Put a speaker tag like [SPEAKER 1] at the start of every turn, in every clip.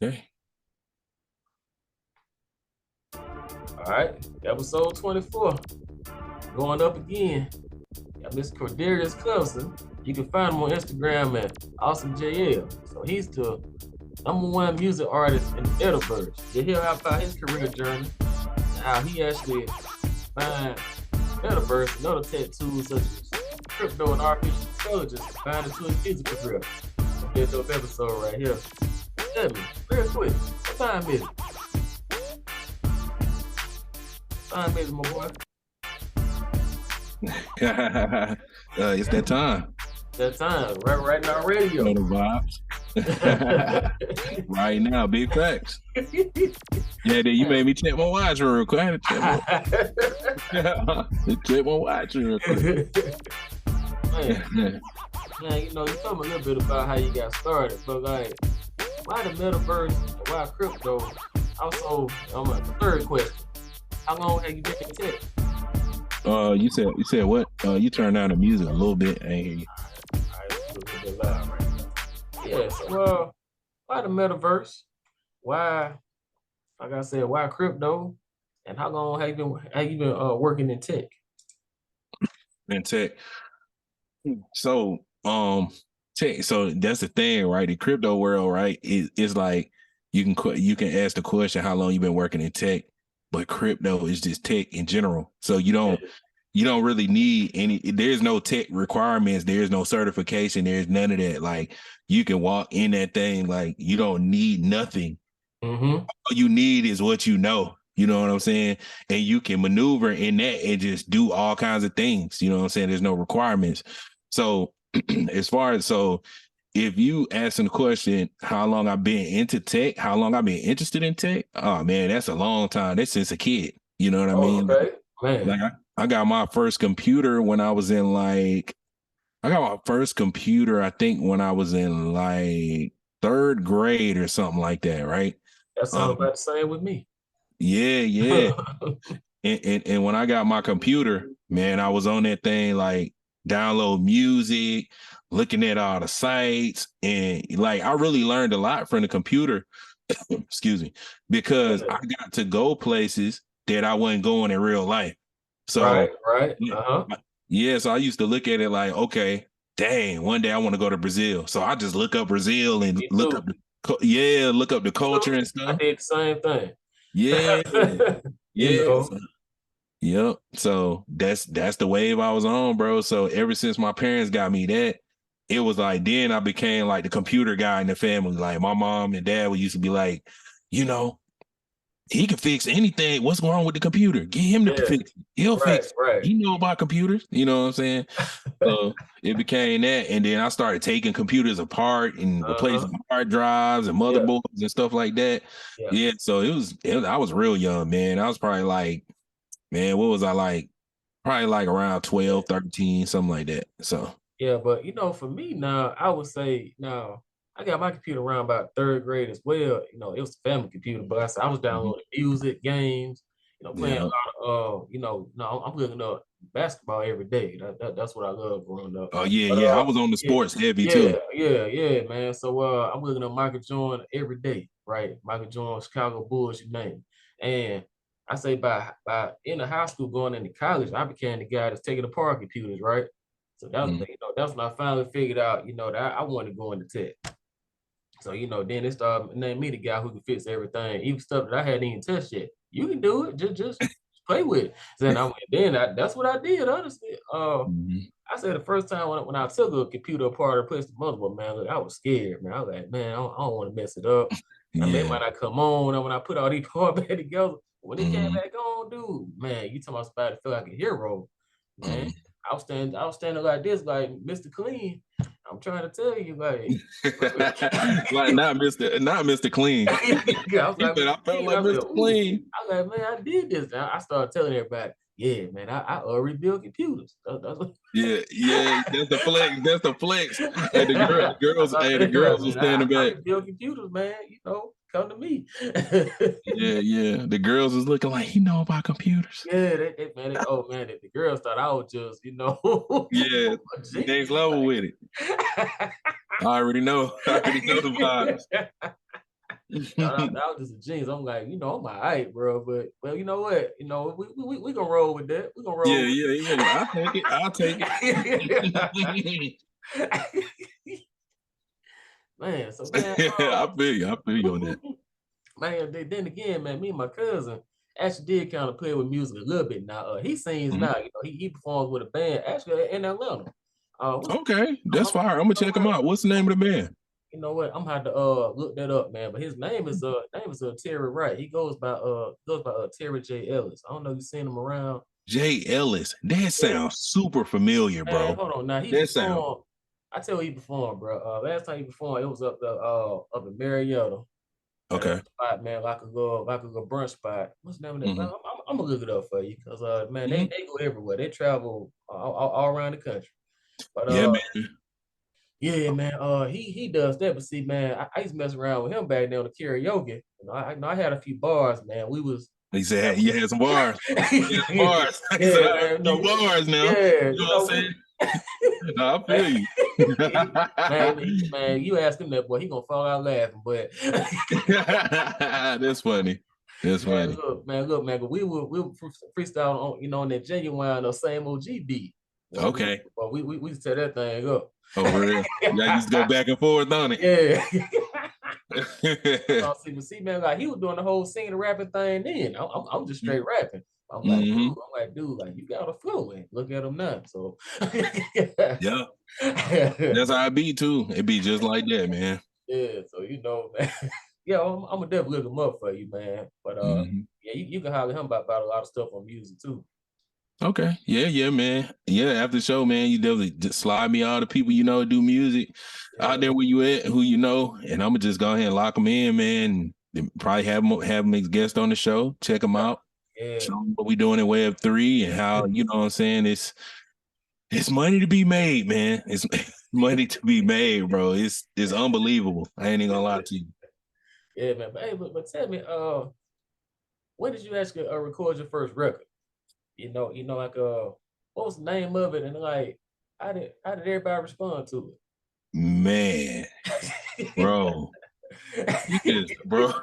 [SPEAKER 1] Okay.
[SPEAKER 2] All right, episode 24. Going up again. Got Mr. Corderius Climpson. You can find him on Instagram at AwesomeJL. So he's the #1 music artist in the metaverse. You hear about his career journey, how he actually find metaverse and other tech tools such as crypto and artificial intelligence to find into his music career. Get this episode right here. Tell me, real quick, what time is it? What time is it, my boy?
[SPEAKER 1] It's that time.
[SPEAKER 2] That time, right now, radio.
[SPEAKER 1] You know the vibes. Right now, big facts. Yeah, then you made me check my watch real quick. I had to check my watch real quick.
[SPEAKER 2] Man, you know, you told me a little bit about how you got started, but like, why the metaverse? Why crypto? Also, the third question: how long have you been in tech?
[SPEAKER 1] You said what? You turned down the music a little bit. I ain't hear you.
[SPEAKER 2] All right, a little bit loud right now. Yeah, so why the metaverse? Why, like I said, why crypto? And how long have you been working in tech?
[SPEAKER 1] In tech. So tech. So that's the thing, right? The crypto world, right? It's like you can ask the question, how long you been working in tech? But crypto is just tech in general. So you don't really need any, there's no tech requirements, there's no certification, there's none of that. Like you can walk in that thing, like you don't need nothing.
[SPEAKER 2] Mm-hmm.
[SPEAKER 1] All you need is what you know. You know what I'm saying? And you can maneuver in that and just do all kinds of things. You know what I'm saying? There's no requirements. So if you asking the question, how long I've been into tech, how long I've been interested in tech, oh man, that's a long time. That's since a kid. You know what I mean?
[SPEAKER 2] Okay, man.
[SPEAKER 1] Like I got my first computer when I was in I got my first computer, I think when I was in like 3rd grade or something like that, right?
[SPEAKER 2] That sounds about the same with me.
[SPEAKER 1] Yeah. and when I got my computer, man, I was on that thing like download music, looking at all the sites, and like I really learned a lot from the computer. Excuse me, because I got to go places that I wasn't going in real life. So
[SPEAKER 2] right.
[SPEAKER 1] Yeah, so I used to look at it like, okay, dang, one day I want to go to Brazil. So I just look up Brazil and look up the culture and stuff.
[SPEAKER 2] I did the same thing.
[SPEAKER 1] Yeah.
[SPEAKER 2] You know?
[SPEAKER 1] Yep. So that's the wave I was on, bro. So ever since my parents got me that, it was like then I became like the computer guy in the family. Like my mom and dad would used to be like, you know, he can fix anything. What's wrong with the computer? Get him to fix it. He'll fix it.
[SPEAKER 2] Right.
[SPEAKER 1] He know about computers. You know what I'm saying? So it became that. And then I started taking computers apart and replacing hard drives and motherboards and stuff like that. Yeah. So I was real young, man. I was probably like, man, what was I like? Probably like around 12, 13, something like that. So
[SPEAKER 2] yeah, but you know, for me now, I would say now I got my computer around about 3rd grade as well. You know, it was a family computer, but I was downloading music, games, you know, playing a lot of I'm looking up basketball every day. That's what I love growing up.
[SPEAKER 1] Oh yeah. I was on the sports heavy too.
[SPEAKER 2] Yeah, man. So I'm looking at Michael Jordan every day, right? Michael Jordan, Chicago Bulls, you name it. And I say by in the high school going into college, I became the guy that's taking apart computers, right? So that's when I finally figured out, that I wanted to go into tech. So, then they started naming me the guy who can fix everything, even stuff that I hadn't even touched yet. You can do it, just play with it. So that's what I did, honestly. I said the first time when I took a computer apart or placed the motherboard, man, look, I was scared, man. I was like, man, I don't want to mess it up. I mean, when I come on, and when I put all these parts back together, when it came back on, dude, man, you talking about somebody feel like a hero, man. I was standing like this, like Mr. Clean. I'm trying to tell you, like,
[SPEAKER 1] like not Mr. Clean.
[SPEAKER 2] I felt
[SPEAKER 1] like Mr. Clean.
[SPEAKER 2] I was like, man, I did this. And I started telling everybody, yeah, man, I already built computers.
[SPEAKER 1] Yeah, that's the flex. That's the flex. And the girls were standing back.
[SPEAKER 2] I built computers, man. Come to me.
[SPEAKER 1] Yeah. The girls was looking like he know about computers.
[SPEAKER 2] Yeah, the girls thought I was just,
[SPEAKER 1] yeah, next level with it. I already know the vibes.
[SPEAKER 2] That was just a jeans. I'm like, I'm all right, bro. But well, you know what? We gonna roll with that. We gonna roll with
[SPEAKER 1] yeah. I'll take it. I'll take it.
[SPEAKER 2] man. So man,
[SPEAKER 1] I feel you on that.
[SPEAKER 2] man, then again, man, me and my cousin actually did kind of play with music a little bit now. He sings now, he performs with a band actually in Atlanta.
[SPEAKER 1] Okay, that's
[SPEAKER 2] I'm,
[SPEAKER 1] fine. I'm gonna check him out. What's the name of the band?
[SPEAKER 2] you know what? I'm gonna have to look that up, man. But his name is Terry Wright. He goes by Terry J. Ellis. I don't know if you've seen him around.
[SPEAKER 1] Jay Ellis. That
[SPEAKER 2] Yeah,
[SPEAKER 1] sounds super familiar,
[SPEAKER 2] man,
[SPEAKER 1] bro.
[SPEAKER 2] hold on. Now he
[SPEAKER 1] That sound
[SPEAKER 2] performed. I tell you he performed, bro. Last time he performed, it was up in Marietta. At a
[SPEAKER 1] okay.
[SPEAKER 2] spot, man, like a brunch spot. What's the name of that?
[SPEAKER 1] Mm-hmm.
[SPEAKER 2] I'm gonna look it up for you, cause man,
[SPEAKER 1] Mm-hmm.
[SPEAKER 2] they go everywhere. They travel all around the country. But
[SPEAKER 1] Yeah, man.
[SPEAKER 2] yeah, man, he does that. But see, man, I used to mess around with him back there on the karaoke. I had a few bars, man. We was
[SPEAKER 1] He said you had some bars. You had some
[SPEAKER 2] yeah,
[SPEAKER 1] bars. He said I had
[SPEAKER 2] man,
[SPEAKER 1] a few bars now.
[SPEAKER 2] yeah,
[SPEAKER 1] You know what I'm saying? No, I feel you.
[SPEAKER 2] man, you ask him that, boy, he gonna fall out laughing. But
[SPEAKER 1] That's funny. That's funny.
[SPEAKER 2] look, man. But we were freestyling on that genuine or same OG beat.
[SPEAKER 1] Okay.
[SPEAKER 2] We set that thing up.
[SPEAKER 1] Oh, for real? Y'all used to go back and forth on it.
[SPEAKER 2] Yeah. See, man, like he was doing the whole singing and rapping thing. Then I'm just straight rapping.
[SPEAKER 1] Mm-hmm.
[SPEAKER 2] Dude, like you got a flow in. Look at him now. So
[SPEAKER 1] Yeah. That's how I be too. It be just like that, man.
[SPEAKER 2] yeah. So man. Yeah, I'm gonna definitely look him up for you, man. But
[SPEAKER 1] Mm-hmm.
[SPEAKER 2] yeah, you can holler him about a lot of stuff on music too.
[SPEAKER 1] Okay. Yeah, man. Yeah, after the show, man, you definitely just slide me all the people you know do music out there where you at, who you know, and I'm gonna just go ahead and lock them in, man. And probably have them as guests on the show. Check them out.
[SPEAKER 2] Yeah.
[SPEAKER 1] Show them what we doing in Web 3 and how you know what I'm saying. It's money to be made, man. It's money to be made, bro. It's unbelievable. I ain't even gonna lie to you.
[SPEAKER 2] Yeah, man. But hey, but tell me, when did you actually record your first record? Like what was the name of it, and like how did everybody respond to
[SPEAKER 1] Man,
[SPEAKER 2] it?
[SPEAKER 1] bro. Bro,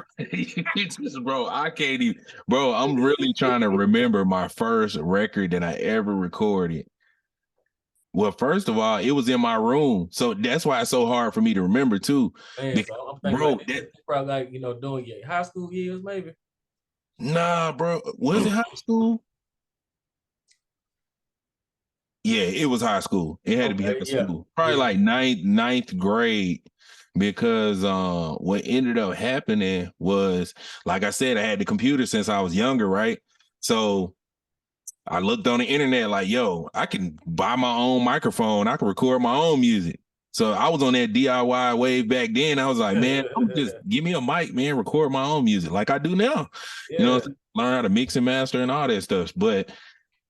[SPEAKER 1] I can't even, bro. I'm really trying to remember my first record that I ever recorded. Well, first of all, it was in my room, so that's why it's so hard for me to remember too.
[SPEAKER 2] Man,
[SPEAKER 1] Because,
[SPEAKER 2] so I'm thinking
[SPEAKER 1] bro,
[SPEAKER 2] like this probably like doing your high school years maybe.
[SPEAKER 1] nah, bro, was it high school? Yeah, it was high school. It had to be high
[SPEAKER 2] Okay, yeah,
[SPEAKER 1] school. Probably
[SPEAKER 2] yeah,
[SPEAKER 1] like ninth grade. Because what ended up happening was, like I said, I had the computer since I was younger, right? So I looked on the internet like, yo, I can buy my own microphone. I can record my own music. So I was on that DIY wave back then. I was like, man, I'm just give me a mic, man, record my own music like I do now. You know, learn how to mix and master and all that stuff. But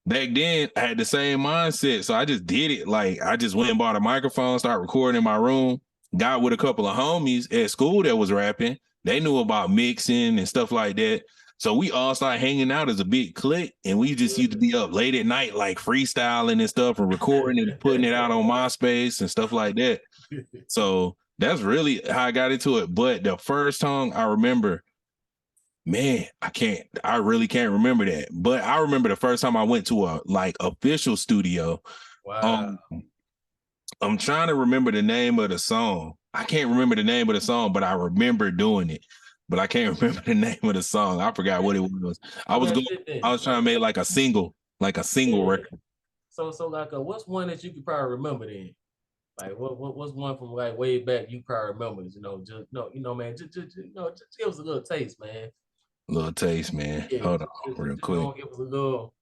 [SPEAKER 1] back then, I had the same mindset. So I just did it. Like, I just went and bought a microphone, started recording in my room, got with a couple of homies at school that was rapping. They knew about mixing and stuff like that. So we all started hanging out as a big clique, and we just used to be up late at night, like freestyling and stuff and recording and putting it out on MySpace and stuff like that. So that's really how I got into it. But the first song I remember, man, I really can't remember that. But I remember the first time I went to a like official studio.
[SPEAKER 2] Wow.
[SPEAKER 1] I'm trying to remember the name of the song. I can't remember the name of the song, but I remember doing it. But I can't remember the name of the song. I forgot what it was. I was trying to make like a single record.
[SPEAKER 2] So like what's one that you could probably remember then? Like what's one from like way back you probably remember? Just no, man, just give us a little taste, man.
[SPEAKER 1] Little taste, man.
[SPEAKER 2] Yeah,
[SPEAKER 1] Hold on, real quick.
[SPEAKER 2] Give us a little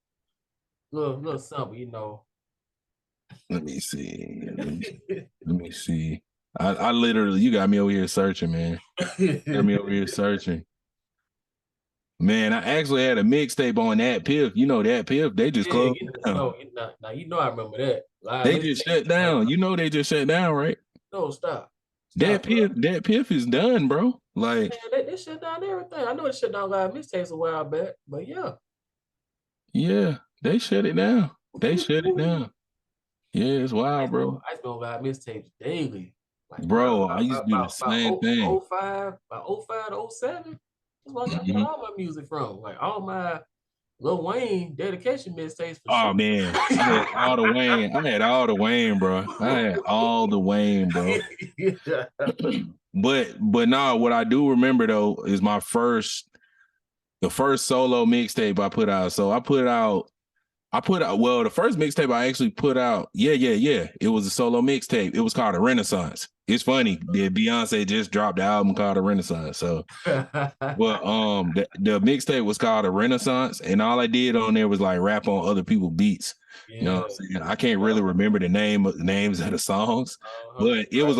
[SPEAKER 2] something.
[SPEAKER 1] Let me see. Let me see. I literally, you got me over here searching, man. Got me over here searching. Man, I actually had a mixtape on that Piff. You know that Piff, they just closed down.
[SPEAKER 2] I remember that.
[SPEAKER 1] They just shut down. You know they just shut down, right?
[SPEAKER 2] No, stop.
[SPEAKER 1] That Piff is done, bro. Like,
[SPEAKER 2] man, they shut down everything. I know they shut down live mixtapes a while back, but yeah.
[SPEAKER 1] Yeah, they shut it down. They shut it down. Yeah, it's wild, bro.
[SPEAKER 2] I spend live mixtapes daily. Like
[SPEAKER 1] Bro, I used to do the same thing.
[SPEAKER 2] 05, about 05 to 07. That's where I got
[SPEAKER 1] Mhm.
[SPEAKER 2] all my music from. Like all my Lil Wayne dedication mixtapes for
[SPEAKER 1] Oh
[SPEAKER 2] sure.
[SPEAKER 1] man, I had all the Wayne. I had all the Wayne, bro. I had all the Wayne, bro.
[SPEAKER 2] Yeah.
[SPEAKER 1] But nah, what I do remember though is the first solo mixtape I put out. So well, the first mixtape I actually put out, yeah. It was a solo mixtape. It was called A Renaissance. It's funny that Beyonce just dropped the album called A Renaissance. So well, the mixtape was called A Renaissance, and all I did on there was like rap on other people's beats. You know
[SPEAKER 2] Yeah.
[SPEAKER 1] what I'm saying? I can't really remember the names of the songs, but
[SPEAKER 2] Right.
[SPEAKER 1] it was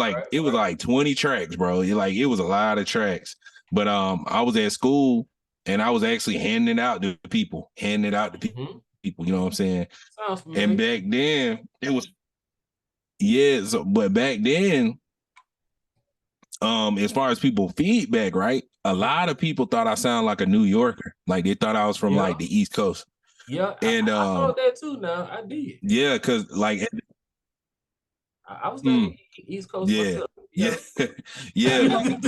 [SPEAKER 1] like 20 tracks, bro. It was a lot of tracks. But I was at school and I was actually handing it out to people,
[SPEAKER 2] Mhm.
[SPEAKER 1] people, you know what I'm saying?
[SPEAKER 2] Sounds
[SPEAKER 1] And
[SPEAKER 2] familiar.
[SPEAKER 1] back then it was but back then as far as people feedback, right? A lot of people thought I sound like a New Yorker. Like they thought I was from
[SPEAKER 2] Yeah.
[SPEAKER 1] like the East Coast.
[SPEAKER 2] Yeah.
[SPEAKER 1] And
[SPEAKER 2] I thought that too now. I did.
[SPEAKER 1] yeah, because like
[SPEAKER 2] I was thinking
[SPEAKER 1] mm,
[SPEAKER 2] East Coast
[SPEAKER 1] yeah,
[SPEAKER 2] myself.
[SPEAKER 1] yeah,
[SPEAKER 2] Yeah.
[SPEAKER 1] yeah, like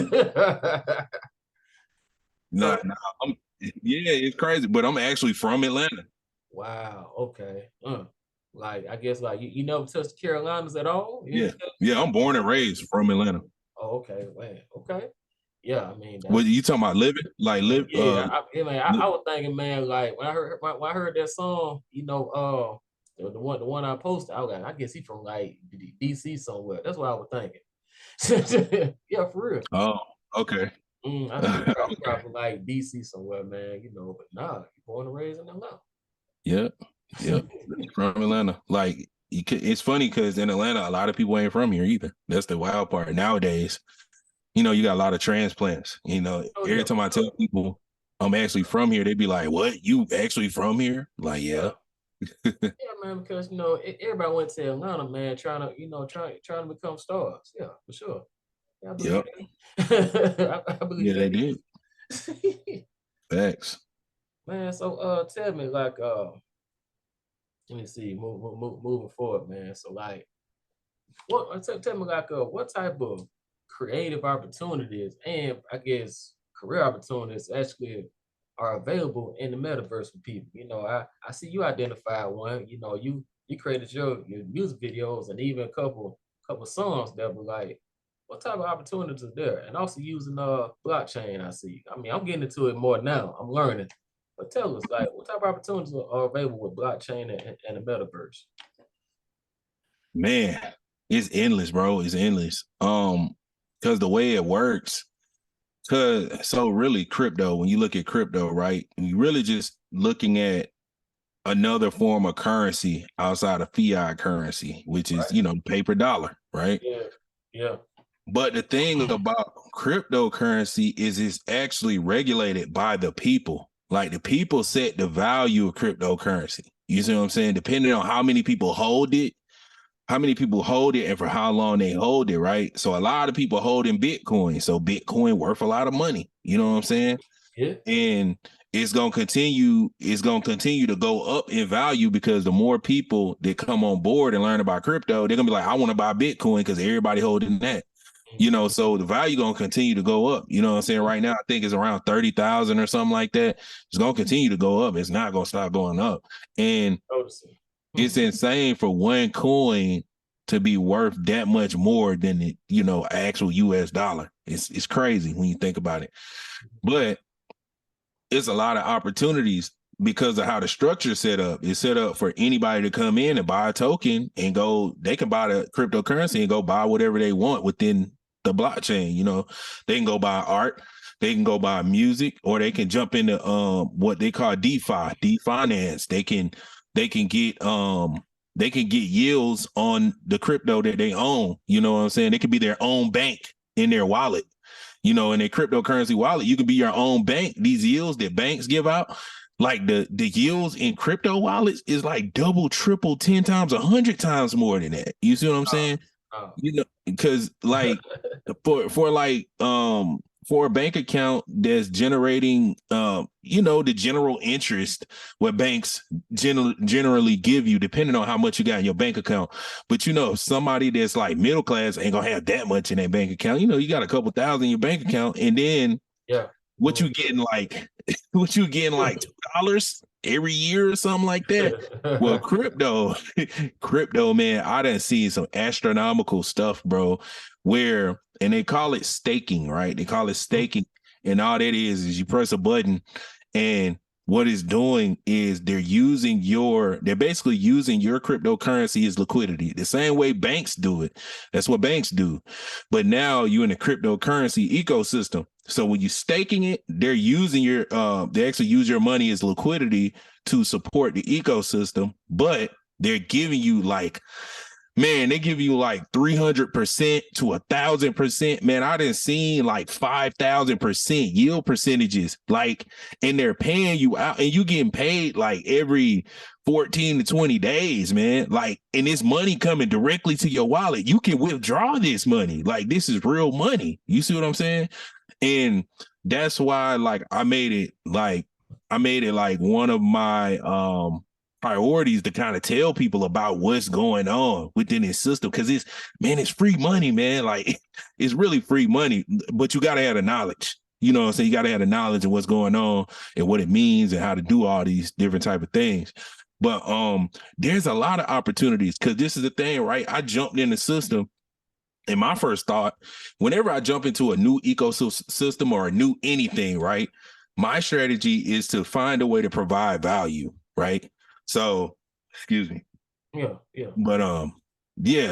[SPEAKER 1] nah,
[SPEAKER 2] So
[SPEAKER 1] nah, yeah, it's crazy. But I'm actually from Atlanta.
[SPEAKER 2] wow, okay. Like I guess like you never touched the Carolinas at all? You
[SPEAKER 1] Yeah.
[SPEAKER 2] didn't touch
[SPEAKER 1] Yeah, I'm born and raised from Atlanta.
[SPEAKER 2] Oh, okay, man. Okay. Yeah, I mean
[SPEAKER 1] What
[SPEAKER 2] that's
[SPEAKER 1] you talking about living? Like live
[SPEAKER 2] yeah, I
[SPEAKER 1] li-
[SPEAKER 2] was thinking, man, like when I heard that song, the one I posted, I was like, I guess he from like DC somewhere. That's what I was thinking. Yeah, for real.
[SPEAKER 1] oh, okay.
[SPEAKER 2] I said he
[SPEAKER 1] Okay.
[SPEAKER 2] probably like DC somewhere, man. But nah, you born and raised in Atlanta.
[SPEAKER 1] Yep. Yep. From Atlanta. Like it's funny because in Atlanta, a lot of people ain't from here either. That's the wild part. Nowadays, you got a lot of transplants.
[SPEAKER 2] Oh
[SPEAKER 1] Every
[SPEAKER 2] yeah,
[SPEAKER 1] time
[SPEAKER 2] for
[SPEAKER 1] I tell
[SPEAKER 2] sure.
[SPEAKER 1] people I'm actually from here, they be like, "What? You actually from here?" Like, yeah.
[SPEAKER 2] Yeah. Yeah, man, because everybody went to Atlanta, man, trying to trying to become stars. Yeah, for sure. Yeah, I believe
[SPEAKER 1] Yep.
[SPEAKER 2] that. I believe
[SPEAKER 1] Yeah, they
[SPEAKER 2] that.
[SPEAKER 1] did. Facts.
[SPEAKER 2] Man, so tell me like let me see, moving forward, man. So like tell me like what type of creative opportunities and I guess career opportunities actually are available in the metaverse for people. I see you identify one. You created your music videos and even a couple songs that were like, what type of opportunities are there? And also using blockchain. I see. I mean, I'm getting into it more now. I'm learning. But tell us, like, what type of opportunities are available with blockchain and the metaverse?
[SPEAKER 1] Man, it's endless, bro. It's endless. Because the way it works, so really crypto, when you look at crypto, right? You really just looking at another form of currency outside of fiat currency, which is,
[SPEAKER 2] Right.
[SPEAKER 1] paper dollar, right?
[SPEAKER 2] Yeah. Yeah.
[SPEAKER 1] But the thing about cryptocurrency is it's actually regulated by the people. Like the people set the value of cryptocurrency. You see what I'm saying? Depending on how many people hold it and for how long they hold it, right? So a lot of people holding Bitcoin. So Bitcoin worth a lot of money. You know what I'm saying?
[SPEAKER 2] Yeah.
[SPEAKER 1] And it's gonna continue to go up in value because the more people that come on board and learn about crypto, they're gonna be like, I want to buy Bitcoin because everybody holding that.
[SPEAKER 2] Mhm.
[SPEAKER 1] So the value gonna continue to go up. You know what I'm saying? Right now, I think it's around 30,000 or something like that. It's gonna continue to go up. It's not gonna stop going up. And
[SPEAKER 2] Noticing.
[SPEAKER 1] it's insane for one coin to be worth that much more than the, actual US dollar. It's crazy when you think about it. But it's a lot of opportunities because of how the structure is set up. It's set up for anybody to come in and buy a token and they can buy the cryptocurrency and go buy whatever they want within the blockchain. They can go buy art, they can go buy music, or they can jump into what they call DeFi finance. They can get yields on the crypto that they own. You know what I'm saying? They could be their own bank in their wallet. In a cryptocurrency wallet, you can be your own bank. These yields that banks give out, like the yields in crypto wallets is like double, triple, 10 times, 100 times more than that. You see what I'm saying?
[SPEAKER 2] Oh,
[SPEAKER 1] Because like for for a bank account that's generating, the general interest what banks generally give you, depending on how much you got in your bank account. But somebody that's like middle class ain't gonna have that much in their bank account. You got a couple thousand in your bank account, and then what you getting like $2 every year or something like that. Well, crypto, man, I done seen some astronomical stuff, bro, and they call it staking, right? They call it staking. And all that is you press a button, and what it's doing is they're basically using your cryptocurrency as liquidity, the same way banks do it. That's what banks do. But now you're in a cryptocurrency ecosystem. So when you're staking it, they're using they actually use your money as liquidity to support the ecosystem, but they're giving you they give you 300% to 1,000%. Man, I done seen 5,000% yield percentages, and they're paying you out, and you getting paid every 14 to 20 days, man. And this money coming directly to your wallet. You can withdraw this money. This is real money. You see what I'm saying? And that's why I made it one of my priorities to kind of tell people about what's going on within this system, because it's free money, man. It's really free money, but you got to have the knowledge. You know what I'm saying? You got to have the knowledge of what's going on and what it means and how to do all these different type of things. But there's a lot of opportunities, because this is the thing, right? I jumped in the system. And my first thought, whenever I jump into a new ecosystem or a new anything, right, my strategy is to find a way to provide value, right? So, excuse me.
[SPEAKER 2] Yeah.
[SPEAKER 1] But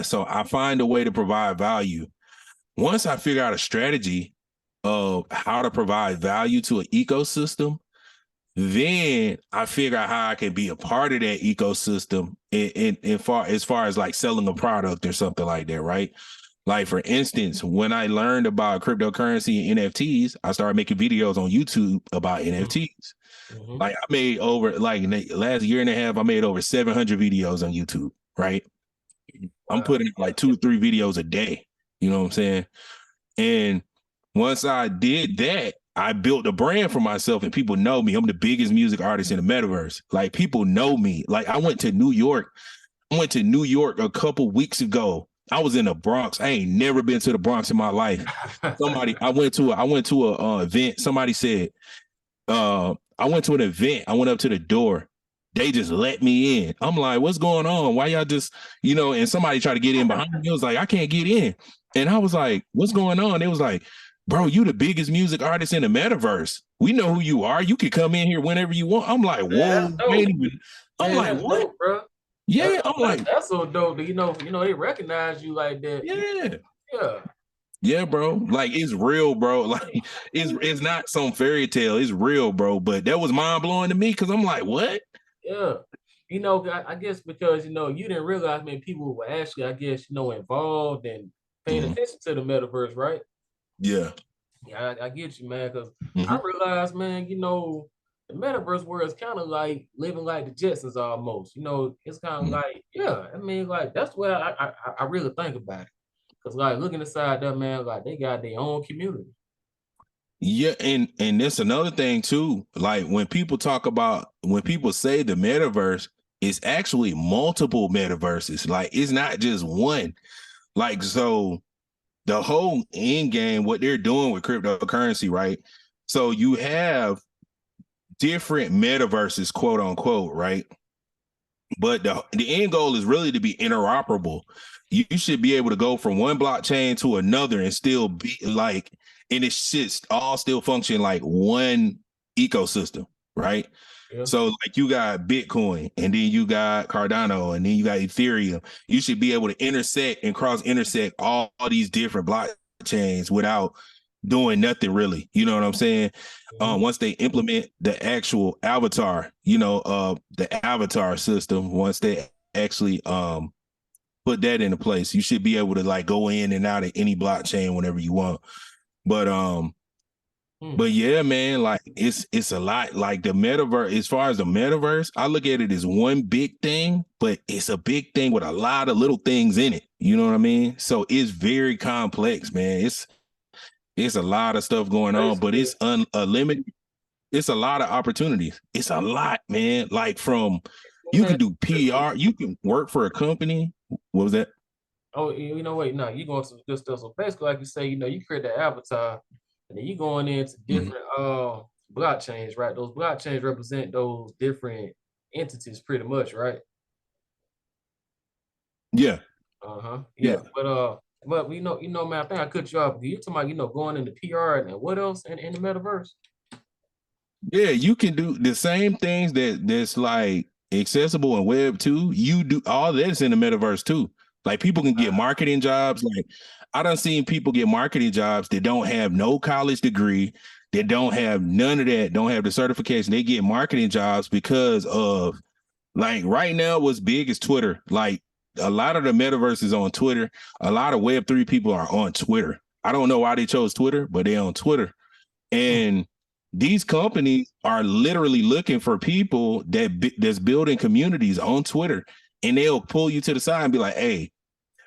[SPEAKER 1] so I find a way to provide value. Once I figure out a strategy of how to provide value to an ecosystem, then I figure out how I can be a part of that ecosystem as far as selling a product or something like that, right? For instance, when I learned about cryptocurrency and NFTs, I started making videos on YouTube about NFTs. Mm-hmm. I made over in the last year and a half, I made over 700 videos on YouTube, right? Wow. I'm putting 2 or 3 videos a day. You know what I'm saying? And once I did that, I built a brand for myself, and people know me. I'm the biggest music artist in the metaverse. People know me. I went to New York. A couple weeks ago. I was in the Bronx. I ain't never been to the Bronx in my life. I went to a event. Somebody said, I went to an event. I went up to the door. They just let me in. I'm like, what's going on? Why y'all just, and somebody tried to get in behind me. I was like, I can't get in. And I was like, what's going on? They was like, bro, you the biggest music artist in the metaverse. We know who you are. You can come in here whenever you want. I'm like, whoa, wait a minute. I'm like, what?
[SPEAKER 2] Dope, bro.
[SPEAKER 1] Yeah, I'm like,
[SPEAKER 2] that's so dope. They recognize you like that.
[SPEAKER 1] Yeah, bro. It's real, bro. It's not some fairy tale. It's real, bro. But that was mind blowing to me, because I'm like, what?
[SPEAKER 2] Yeah. I guess because you didn't realize many people were actually, I guess, involved and paying attention to the metaverse, right?
[SPEAKER 1] Yeah.
[SPEAKER 2] Yeah, I get you, man. Because I realized, man, the metaverse world is kind of like living like the Jetsons almost. It's kind of that's the way I really think about it. Because looking inside that, man, they got their own community.
[SPEAKER 1] Yeah, and that's another thing too. When people say the metaverse, it's actually multiple metaverses. It's not just one. So the whole end game, what they're doing with cryptocurrency, right? So you have different metaverses, quote unquote, right? But the end goal is really to be interoperable. You should be able to go from one blockchain to another and still be and it should all still function like one ecosystem, right? Yeah. So you got Bitcoin, and then you got Cardano, and then you got Ethereum. You should be able to intersect and cross-intersect all these different blockchains without doing nothing really. You know what I'm saying? Once they implement the actual avatar, the avatar system, once they actually put that into place, you should be able to go in and out of any blockchain whenever you want. But yeah, man, it's a lot. The metaverse, as far as the metaverse, I look at it as one big thing, but it's a big thing with a lot of little things in it. You know what I mean? So it's very complex, man. It's a lot of stuff going on, but it's unlimited. It's a lot of opportunities. It's a lot, man. Like from you can do PR, you can work for a company. What was that?
[SPEAKER 2] Oh, you know, wait, no, you going to some good stuff. So basically, like you say, you know, you create the avatar, and then you going into different blockchains, right? Those blockchains represent those different entities, pretty much, right?
[SPEAKER 1] Yeah.
[SPEAKER 2] Yeah. But man, I think I cut you off. You talking about, going into PR and what else in the metaverse?
[SPEAKER 1] Yeah, you can do the same things that's like accessible in Web 2. You do all that's in the metaverse too. Like people can get marketing jobs. Like I done seen people get marketing jobs that don't have no college degree, that don't have none of that, don't have the certification. They get marketing jobs because of like right now what's big is Twitter. Like a lot of the metaverse is on Twitter. A lot of Web3 people are on Twitter. I don't know why they chose Twitter, but they're on Twitter. And these companies are literally looking for people that's building communities on Twitter, and they'll pull you to the side and be like, "Hey,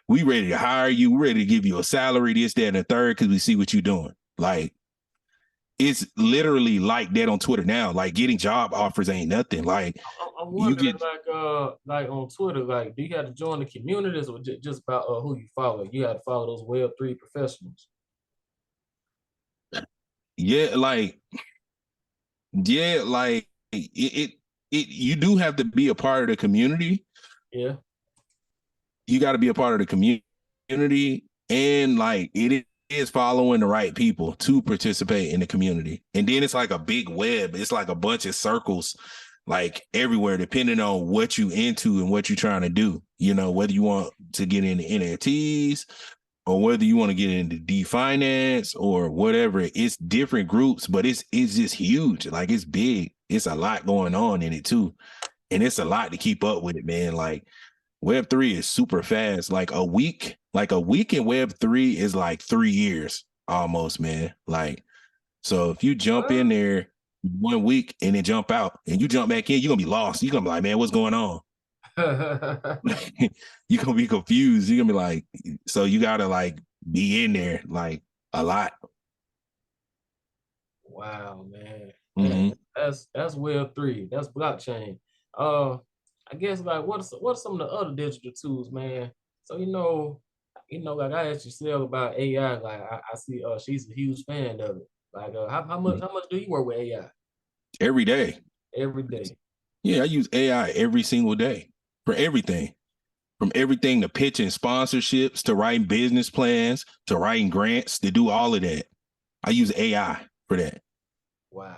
[SPEAKER 1] we ready to hire you. We're ready to give you a salary, this, that, and the third, because we see what you're doing." Like it's literally like that on Twitter now. Like getting job offers ain't nothing. Like
[SPEAKER 2] I'm
[SPEAKER 1] you
[SPEAKER 2] wondering,
[SPEAKER 1] get
[SPEAKER 2] like on Twitter, like, do you have to join the communities or just about who you follow? You have to follow those Web3 professionals.
[SPEAKER 1] yeah, like yeah, like it you do have to be a part of the community.
[SPEAKER 2] Yeah.
[SPEAKER 1] You got to be a part of the community, and like it is following the right people to participate in the community. And then it's like a big web. It's like a bunch of circles like everywhere, depending on what you into and what you're trying to do. You know, whether you want to get into NFTs or whether you want to get into D-finance or whatever. It's different groups, but it's just huge. Like it's big. It's a lot going on in it too. And it's a lot to keep up with it, man. Like Web3 is super fast. Like a week in Web3 is like 3 years almost, man. Like, so if you jump in there 1 week and then jump out and you jump back in, you're gonna be lost. You're gonna be like, man, what's going on? You're gonna be confused. You're gonna be like, so you gotta like be in there like a lot.
[SPEAKER 2] Wow, man.
[SPEAKER 1] Mm-hmm.
[SPEAKER 2] That's Web3. That's blockchain. I guess like what are some of the other digital tools, man? So like I asked Giselle about AI. Like I see she's a huge fan of it. Like how much do you work with AI?
[SPEAKER 1] Every day.
[SPEAKER 2] Every day.
[SPEAKER 1] Yeah, I use AI every single day for everything. From everything to pitching sponsorships to writing business plans to writing grants to do all of that. I use AI for that.
[SPEAKER 2] Wow.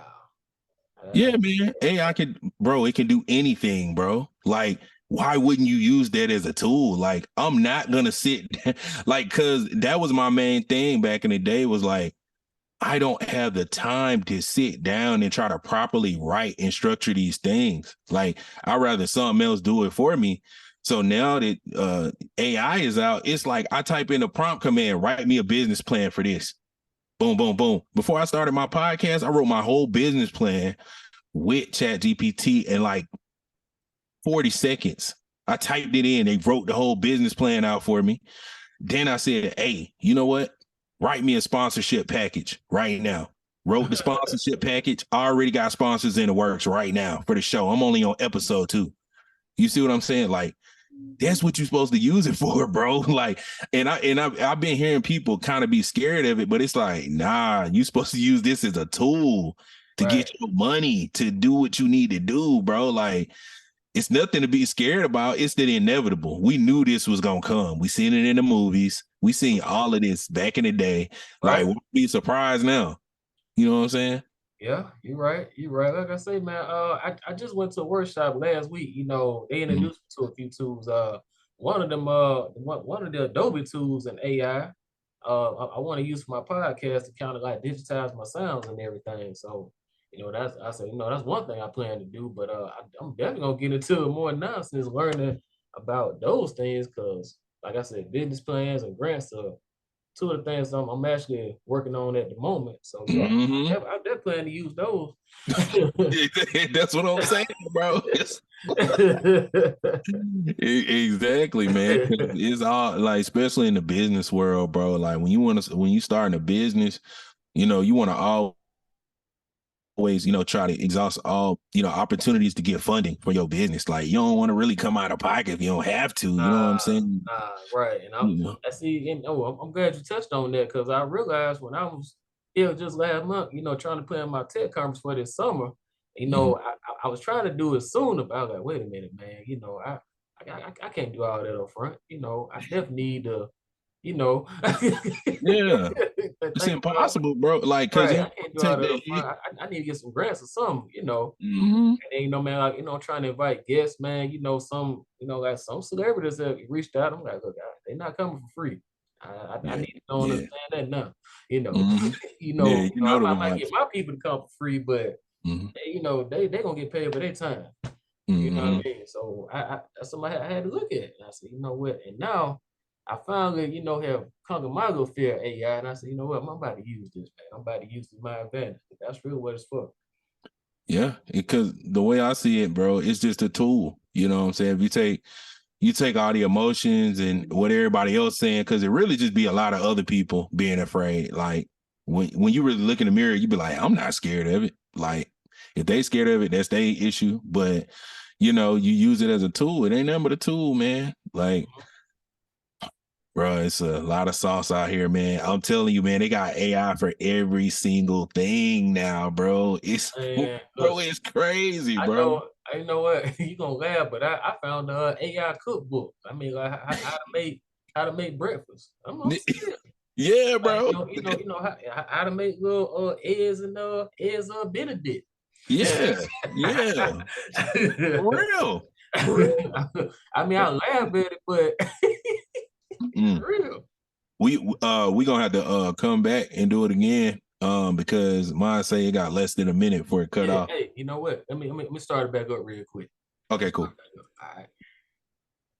[SPEAKER 1] Yeah, man. AI it can do anything, bro. Like, why wouldn't you use that as a tool? Like, I'm not gonna sit like, cause that was my main thing back in the day was like, I don't have the time to sit down and try to properly write and structure these things. Like, I'd rather something else do it for me. So now that AI is out, it's like I type in a prompt command, write me a business plan for this. Boom, boom, boom. Before I started my podcast, I wrote my whole business plan with ChatGPT in like 40 seconds. I typed it in. They wrote the whole business plan out for me. Then I said, hey, you know what? Write me a sponsorship package right now. Wrote the sponsorship package. I already got sponsors in the works right now for the show. I'm only on episode 2. You see what I'm saying? Like, that's what you're supposed to use it for, bro. Like, I've been hearing people kind of be scared of it, but it's like, nah, you're supposed to use this as a tool to get your money to do what you need to do, bro. Like, it's nothing to be scared about. It's the inevitable. We knew this was gonna come. We seen it in the movies. We seen all of this back in the day. Like, we'll be surprised now. You know what I'm saying?
[SPEAKER 2] Yeah, you're right. You're right. Like I say, man, I just went to a workshop last week. They introduced me to a few tools. One of them, one of the Adobe tools and AI. I want to use for my podcast to kind of like digitize my sounds and everything. So, that's one thing I plan to do. But I'm definitely gonna get into more nonsense learning about those things because, like I said, business plans and grants are two of the things I'm actually working on at the moment. So yeah,
[SPEAKER 1] Mm-hmm.
[SPEAKER 2] I definitely plan to use those.
[SPEAKER 1] That's what I'm saying, bro. Exactly, man. 'Cause it's all like, especially in the business world, bro. Like when you start in a business, you want to always, try to exhaust all, opportunities to get funding for your business. Like you don't want to really come out of pocket if you don't have to. You know what I'm saying?
[SPEAKER 2] Right. And
[SPEAKER 1] You know.
[SPEAKER 2] I see, and I'm glad you touched on that because I realized when I was here just last month, trying to plan my tech conference for this summer,
[SPEAKER 1] Mhm.
[SPEAKER 2] I was trying to do it sooner, but I was like, wait a minute, man, I can't do all that up front. I definitely need to, you know,
[SPEAKER 1] Yeah, it's
[SPEAKER 2] think about
[SPEAKER 1] impossible, bro. Like, cause
[SPEAKER 2] right.
[SPEAKER 1] you
[SPEAKER 2] I can't do all
[SPEAKER 1] take
[SPEAKER 2] that
[SPEAKER 1] that
[SPEAKER 2] up
[SPEAKER 1] hit.
[SPEAKER 2] front. I need to get some grants or something.
[SPEAKER 1] Mhm.
[SPEAKER 2] And then, man, like, trying to invite guests, man, like some celebrities have reached out. I'm like, look, they're not coming for free. I
[SPEAKER 1] Yeah,
[SPEAKER 2] need to don't
[SPEAKER 1] yeah.
[SPEAKER 2] understand that now. You know,
[SPEAKER 1] Mhm.
[SPEAKER 2] you
[SPEAKER 1] Yeah,
[SPEAKER 2] know,
[SPEAKER 1] you
[SPEAKER 2] I
[SPEAKER 1] know the
[SPEAKER 2] might get
[SPEAKER 1] vibes.
[SPEAKER 2] my people to come for free, but
[SPEAKER 1] Mhm.
[SPEAKER 2] they gonna get paid for their time. You know what
[SPEAKER 1] Mhm.
[SPEAKER 2] I mean? So that's something I had to look at. And I said, you know what? And now I finally, have conquered my little fear of AI. And I said, you know what? I'm about to use this, man. I'm about to use this to my advantage. That's really what it's for.
[SPEAKER 1] Yeah, because the way I see it, bro, it's just a tool. You know what I'm saying? If you take all the emotions and what everybody else saying, because it really just be a lot of other people being afraid. Like when you really look in the mirror, you be like, I'm not scared of it. Like if they scared of it, that's their issue. But you use it as a tool. It ain't nothing but a tool, man. Like, bro, it's a lot of sauce out here, man. I'm telling you, man, they got AI for every single thing now, bro.
[SPEAKER 2] And
[SPEAKER 1] Bro,
[SPEAKER 2] because
[SPEAKER 1] it's crazy,
[SPEAKER 2] I
[SPEAKER 1] bro.
[SPEAKER 2] know, I know what you gonna laugh, but I found a AI cookbook. I mean, like how to make breakfast. I'm serious.
[SPEAKER 1] Yeah,
[SPEAKER 2] Like
[SPEAKER 1] bro.
[SPEAKER 2] how to make little eggs and eggs Benedict.
[SPEAKER 1] Yeah, yeah. For real. For real.
[SPEAKER 2] I mean, I laugh at it, but it's
[SPEAKER 1] Mm.
[SPEAKER 2] real.
[SPEAKER 1] We gonna have to come back and do it again. Because mine say it got less than a minute before it cut
[SPEAKER 2] Yeah,
[SPEAKER 1] off.
[SPEAKER 2] hey, you know what? Let me start it back up real quick. Let me
[SPEAKER 1] Okay,
[SPEAKER 2] start
[SPEAKER 1] cool.
[SPEAKER 2] it back up. All right.